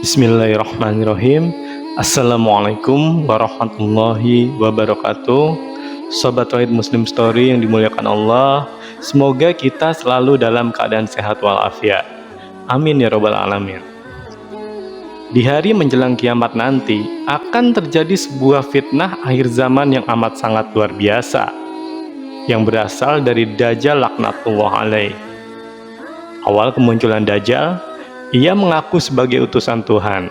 Bismillahirrahmanirrahim. Assalamualaikum warahmatullahi wabarakatuh. Sobat Tauhid Muslim Story yang dimuliakan Allah, semoga kita selalu dalam keadaan sehat walafiat. Amin ya robbal alamin. Di hari menjelang kiamat nanti akan terjadi sebuah fitnah akhir zaman yang amat sangat luar biasa, yang berasal dari Dajjal laknatullah alaih. Awal kemunculan Dajjal, ia mengaku sebagai utusan Tuhan.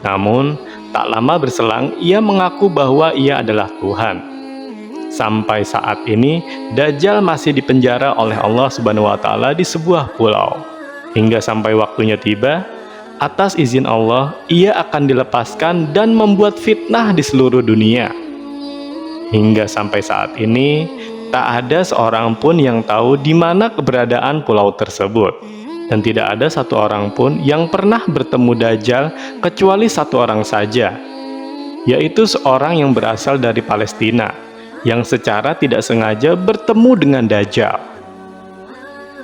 Namun, tak lama berselang, ia mengaku bahwa ia adalah Tuhan. Sampai saat ini, Dajjal masih dipenjara oleh Allah Subhanahu wa Ta'ala di sebuah pulau. Hingga sampai waktunya tiba, atas izin Allah, ia akan dilepaskan dan membuat fitnah di seluruh dunia. Hingga sampai saat ini, tak ada seorang pun yang tahu di mana keberadaan pulau tersebut. Dan tidak ada satu orang pun yang pernah bertemu Dajjal kecuali satu orang saja, yaitu seorang yang berasal dari Palestina, yang secara tidak sengaja bertemu dengan Dajjal.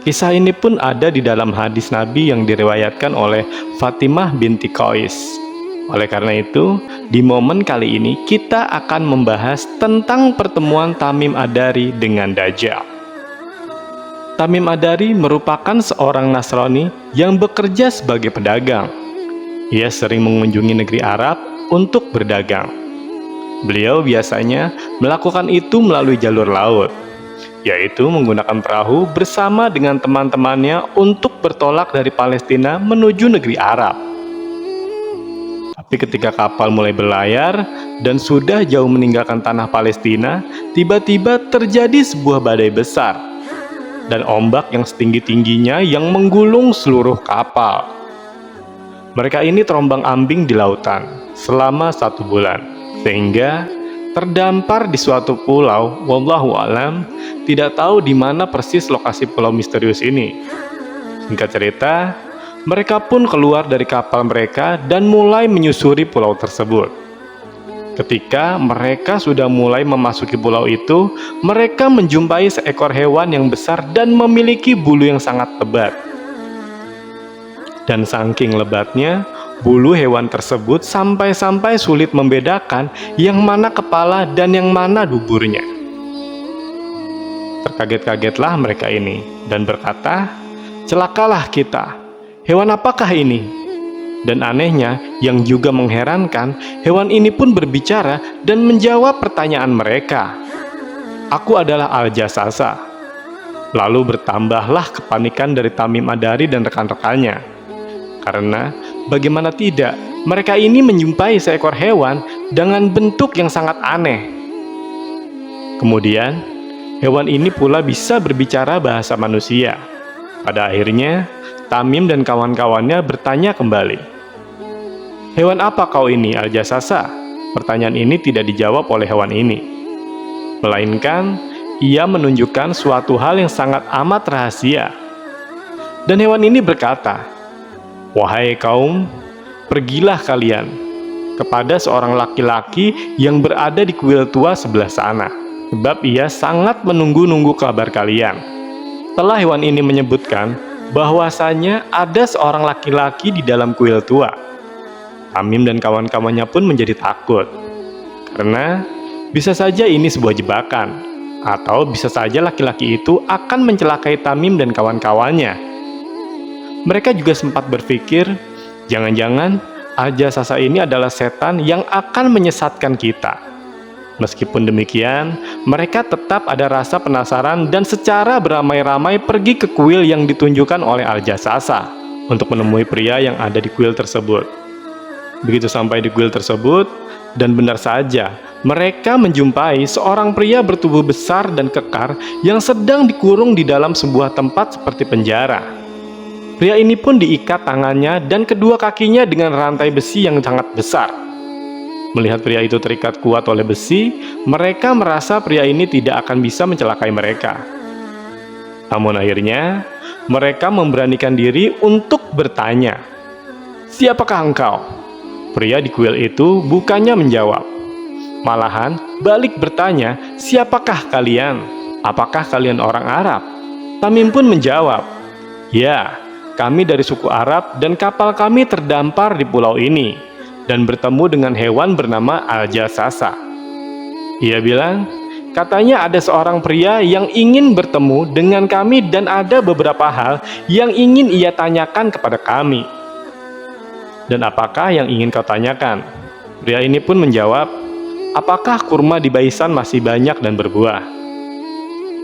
Kisah ini pun ada di dalam hadis Nabi yang diriwayatkan oleh Fatimah binti Qais. Oleh karena itu, di momen kali ini kita akan membahas tentang pertemuan Tamim Ad-Dari dengan Dajjal. Tamim Ad-Dari merupakan seorang Nasrani yang bekerja sebagai pedagang. Ia sering mengunjungi negeri Arab untuk berdagang. Beliau biasanya melakukan itu melalui jalur laut, yaitu menggunakan perahu bersama dengan teman-temannya untuk bertolak dari Palestina menuju negeri Arab. Tapi ketika kapal mulai berlayar dan sudah jauh meninggalkan tanah Palestina, tiba-tiba terjadi sebuah badai besar dan ombak yang setinggi-tingginya yang menggulung seluruh kapal. Mereka ini terombang-ambing di lautan selama 1 bulan, sehingga terdampar di suatu pulau. Wallahu alam, tidak tahu di mana persis lokasi pulau misterius ini. Singkat cerita, mereka pun keluar dari kapal mereka dan mulai menyusuri pulau tersebut. Ketika mereka sudah mulai memasuki pulau itu, mereka menjumpai seekor hewan yang besar dan memiliki bulu yang sangat lebat. Dan saking lebatnya, bulu hewan tersebut sampai-sampai sulit membedakan yang mana kepala dan yang mana duburnya. Terkaget-kagetlah mereka ini dan berkata, "Celakalah kita, hewan apakah ini?" Dan anehnya, yang juga mengherankan, hewan ini pun berbicara dan menjawab pertanyaan mereka. "Aku adalah Al-Jassasa." Lalu bertambahlah kepanikan dari Tamim Ad-Dari dan rekan-rekannya. Karena bagaimana tidak, mereka ini menjumpai seekor hewan dengan bentuk yang sangat aneh. Kemudian, hewan ini pula bisa berbicara bahasa manusia. Pada akhirnya, Tamim dan kawan-kawannya bertanya kembali, "Hewan apa kau ini, Al-Jassasa?" Pertanyaan ini tidak dijawab oleh hewan ini, melainkan ia menunjukkan suatu hal yang sangat amat rahasia. Dan hewan ini berkata, "Wahai kaum, pergilah kalian kepada seorang laki-laki yang berada di kuil tua sebelah sana, sebab ia sangat menunggu-nunggu kabar kalian." Setelah hewan ini menyebutkan bahwasanya ada seorang laki-laki di dalam kuil tua, Tamim dan kawan-kawannya pun menjadi takut, karena bisa saja ini sebuah jebakan, atau bisa saja laki-laki itu akan mencelakai Tamim dan kawan-kawannya. Mereka juga sempat berpikir, jangan-jangan Al-Jassasa ini adalah setan yang akan menyesatkan kita. Meskipun demikian, mereka tetap ada rasa penasaran dan secara beramai-ramai pergi ke kuil yang ditunjukkan oleh Al-Jassasa untuk menemui pria yang ada di kuil tersebut. Begitu sampai di kuil tersebut, dan benar saja, mereka menjumpai seorang pria bertubuh besar dan kekar yang sedang dikurung di dalam sebuah tempat seperti penjara. Pria ini pun diikat tangannya dan kedua kakinya dengan rantai besi yang sangat besar. Melihat pria itu terikat kuat oleh besi, mereka merasa pria ini tidak akan bisa mencelakai mereka. Namun akhirnya, mereka memberanikan diri untuk bertanya, "Siapakah engkau?" Pria di kuil itu bukannya menjawab, malahan balik bertanya, "Siapakah kalian? Apakah kalian orang Arab?" Tamim pun menjawab, "Ya, kami dari suku Arab dan kapal kami terdampar di pulau ini dan bertemu dengan hewan bernama Al-Jasasa. Ia bilang, katanya ada seorang pria yang ingin bertemu dengan kami dan ada beberapa hal yang ingin ia tanyakan kepada kami. Dan apakah yang ingin kau tanyakan? Pria ini pun menjawab, apakah kurma di Baisan masih banyak dan berbuah?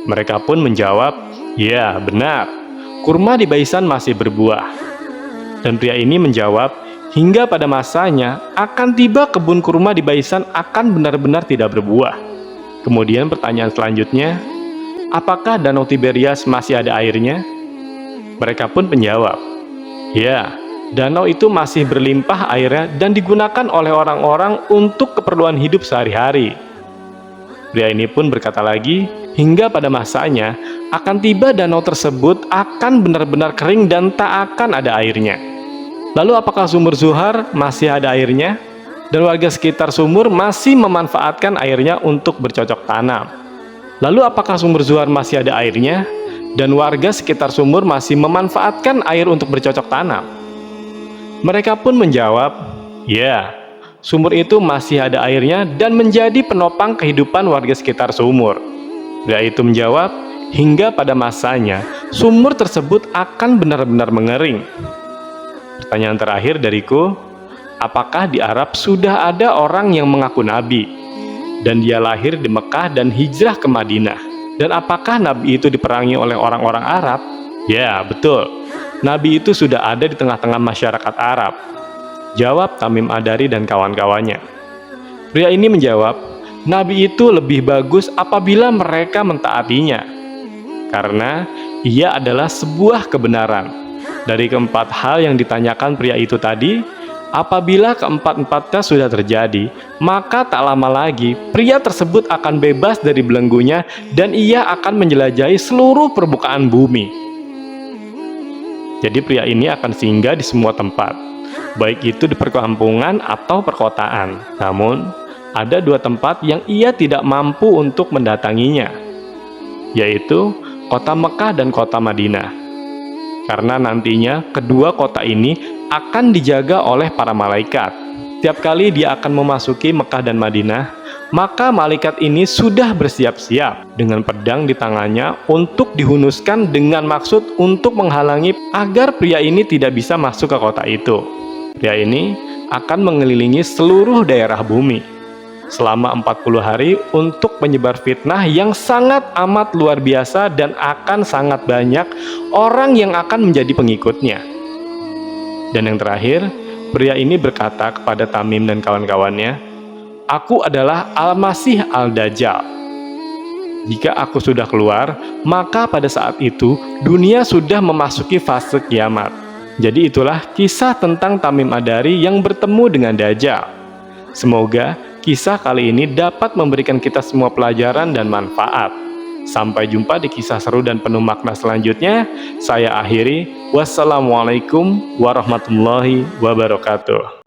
Mereka pun menjawab, ya benar, kurma di Baisan masih berbuah. Dan pria ini menjawab, hingga pada masanya akan tiba kebun kurma di Baisan akan benar-benar tidak berbuah. Kemudian pertanyaan selanjutnya, apakah Danau Tiberias masih ada airnya? Mereka pun menjawab, ya, danau itu masih berlimpah airnya dan digunakan oleh orang-orang untuk keperluan hidup sehari-hari. Pria ini pun berkata lagi, hingga pada masanya akan tiba danau tersebut akan benar-benar kering dan tak akan ada airnya. Lalu apakah sumur Zuhar masih ada airnya? Dan warga sekitar sumur masih memanfaatkan airnya untuk bercocok tanam. Lalu apakah sumur Zuhar masih ada airnya? Dan warga sekitar sumur masih memanfaatkan air untuk bercocok tanam? Mereka pun menjawab, ya, sumur itu masih ada airnya dan menjadi penopang kehidupan warga sekitar sumur. Pria itu menjawab, hingga pada masanya sumur tersebut akan benar-benar mengering. Pertanyaan terakhir dariku, apakah di Arab sudah ada orang yang mengaku nabi dan dia lahir di Mekah dan hijrah ke Madinah? Dan apakah nabi itu diperangi oleh orang-orang Arab? Ya, betul. Nabi itu sudah ada di tengah-tengah masyarakat Arab. Jawab Tamim Ad-Dari dan kawan-kawannya. Pria ini menjawab, nabi itu lebih bagus apabila mereka mentaatinya, karena ia adalah sebuah kebenaran. Dari keempat hal yang ditanyakan pria itu tadi, apabila keempat-empatnya sudah terjadi, maka tak lama lagi pria tersebut akan bebas dari belenggunya dan ia akan menjelajahi seluruh permukaan bumi. Jadi pria ini akan singgah di semua tempat, baik itu di perkampungan atau perkotaan. Namun, ada dua tempat yang ia tidak mampu untuk mendatanginya, yaitu kota Mekah dan kota Madinah. Karena nantinya kedua kota ini akan dijaga oleh para malaikat. Tiap kali dia akan memasuki Mekah dan Madinah, maka malaikat ini sudah bersiap-siap dengan pedang di tangannya untuk dihunuskan dengan maksud untuk menghalangi agar pria ini tidak bisa masuk ke kota itu. Pria ini akan mengelilingi seluruh daerah bumi selama 40 hari untuk menyebar fitnah yang sangat amat luar biasa dan akan sangat banyak orang yang akan menjadi pengikutnya. Dan yang terakhir, pria ini berkata kepada Tamim dan kawan-kawannya, aku adalah Al-Masih Al-Dajjal. Jika aku sudah keluar, maka pada saat itu dunia sudah memasuki fase kiamat. Jadi itulah kisah tentang Tamim Ad-Dari yang bertemu dengan Dajjal. Semoga kisah kali ini dapat memberikan kita semua pelajaran dan manfaat. Sampai jumpa di kisah seru dan penuh makna selanjutnya. Saya akhiri. Wassalamualaikum warahmatullahi wabarakatuh.